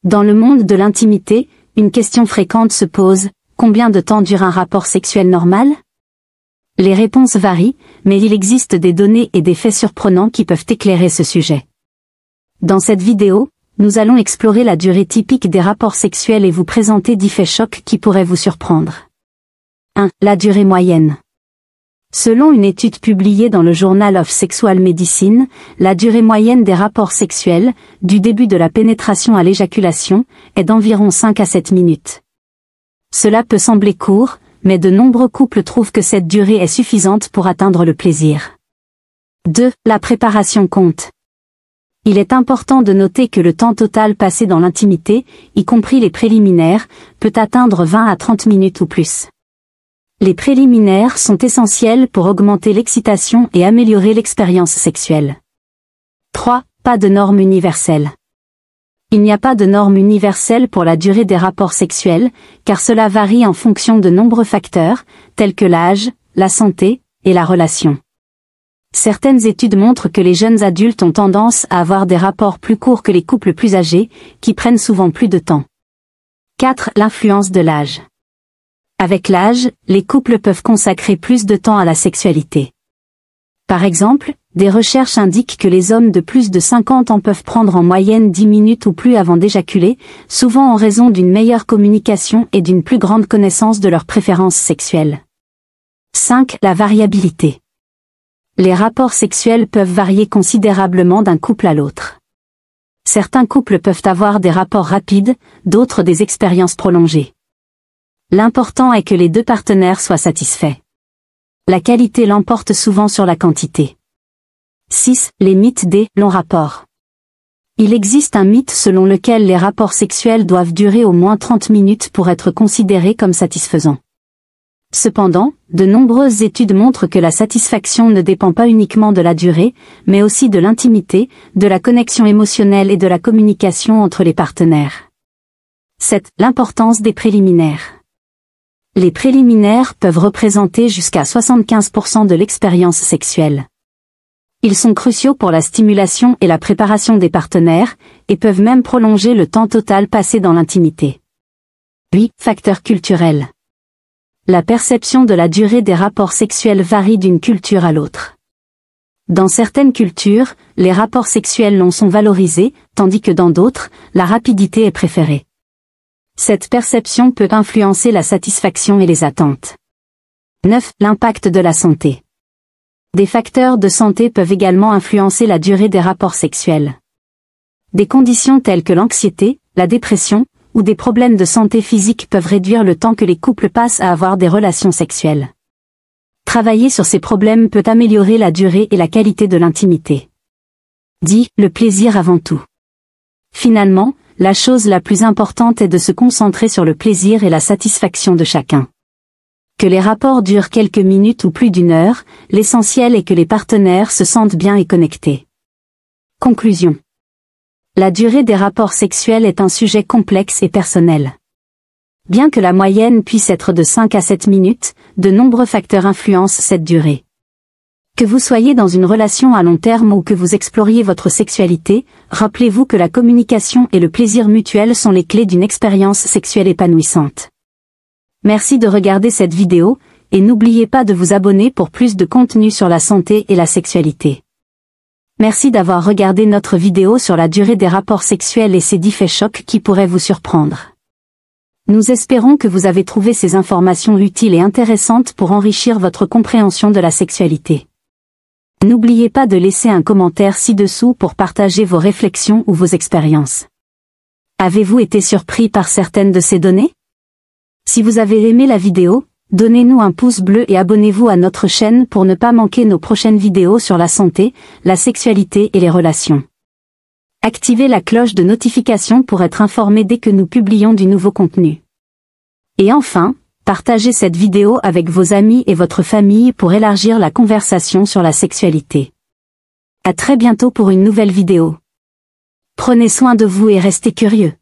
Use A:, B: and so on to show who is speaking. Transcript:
A: Dans le monde de l'intimité, une question fréquente se pose, combien de temps dure un rapport sexuel normal? Les réponses varient, mais il existe des données et des faits surprenants qui peuvent éclairer ce sujet. Dans cette vidéo, nous allons explorer la durée typique des rapports sexuels et vous présenter 10 faits chocs qui pourraient vous surprendre. 1. La durée moyenne. Selon une étude publiée dans le Journal of Sexual Medicine, la durée moyenne des rapports sexuels, du début de la pénétration à l'éjaculation, est d'environ 5 à 7 minutes. Cela peut sembler court, mais de nombreux couples trouvent que cette durée est suffisante pour atteindre le plaisir. 2. La préparation compte. Il est important de noter que le temps total passé dans l'intimité, y compris les préliminaires, peut atteindre 20 à 30 minutes ou plus. Les préliminaires sont essentiels pour augmenter l'excitation et améliorer l'expérience sexuelle. 3. Pas de norme universelle. Il n'y a pas de norme universelle pour la durée des rapports sexuels, car cela varie en fonction de nombreux facteurs, tels que l'âge, la santé, et la relation. Certaines études montrent que les jeunes adultes ont tendance à avoir des rapports plus courts que les couples plus âgés, qui prennent souvent plus de temps. 4. L'influence de l'âge. Avec l'âge, les couples peuvent consacrer plus de temps à la sexualité. Par exemple, des recherches indiquent que les hommes de plus de 50 ans peuvent prendre en moyenne 10 minutes ou plus avant d'éjaculer, souvent en raison d'une meilleure communication et d'une plus grande connaissance de leurs préférences sexuelles. 5. La variabilité. Les rapports sexuels peuvent varier considérablement d'un couple à l'autre. Certains couples peuvent avoir des rapports rapides, d'autres des expériences prolongées. L'important est que les deux partenaires soient satisfaits. La qualité l'emporte souvent sur la quantité. 6. Les mythes des longs rapports. Il existe un mythe selon lequel les rapports sexuels doivent durer au moins 30 minutes pour être considérés comme satisfaisants. Cependant, de nombreuses études montrent que la satisfaction ne dépend pas uniquement de la durée, mais aussi de l'intimité, de la connexion émotionnelle et de la communication entre les partenaires. 7. L'importance des préliminaires. Les préliminaires peuvent représenter jusqu'à 75% de l'expérience sexuelle. Ils sont cruciaux pour la stimulation et la préparation des partenaires, et peuvent même prolonger le temps total passé dans l'intimité. 8. Facteurs culturels. La perception de la durée des rapports sexuels varie d'une culture à l'autre. Dans certaines cultures, les rapports sexuels longs sont valorisés, tandis que dans d'autres, la rapidité est préférée. Cette perception peut influencer la satisfaction et les attentes. 9. L'impact de la santé. Des facteurs de santé peuvent également influencer la durée des rapports sexuels. Des conditions telles que l'anxiété, la dépression, ou des problèmes de santé physique peuvent réduire le temps que les couples passent à avoir des relations sexuelles. Travailler sur ces problèmes peut améliorer la durée et la qualité de l'intimité. 10. Le plaisir avant tout. Finalement, la chose la plus importante est de se concentrer sur le plaisir et la satisfaction de chacun. Que les rapports durent quelques minutes ou plus d'une heure, l'essentiel est que les partenaires se sentent bien et connectés. Conclusion. La durée des rapports sexuels est un sujet complexe et personnel. Bien que la moyenne puisse être de 5 à 7 minutes, de nombreux facteurs influencent cette durée. Que vous soyez dans une relation à long terme ou que vous exploriez votre sexualité, rappelez-vous que la communication et le plaisir mutuel sont les clés d'une expérience sexuelle épanouissante. Merci de regarder cette vidéo, et n'oubliez pas de vous abonner pour plus de contenu sur la santé et la sexualité. Merci d'avoir regardé notre vidéo sur la durée des rapports sexuels et ces 10 faits chocs qui pourraient vous surprendre. Nous espérons que vous avez trouvé ces informations utiles et intéressantes pour enrichir votre compréhension de la sexualité. N'oubliez pas de laisser un commentaire ci-dessous pour partager vos réflexions ou vos expériences. Avez-vous été surpris par certaines de ces données? Si vous avez aimé la vidéo, donnez-nous un pouce bleu et abonnez-vous à notre chaîne pour ne pas manquer nos prochaines vidéos sur la santé, la sexualité et les relations. Activez la cloche de notification pour être informé dès que nous publions du nouveau contenu. Et enfin, partagez cette vidéo avec vos amis et votre famille pour élargir la conversation sur la sexualité. À très bientôt pour une nouvelle vidéo. Prenez soin de vous et restez curieux.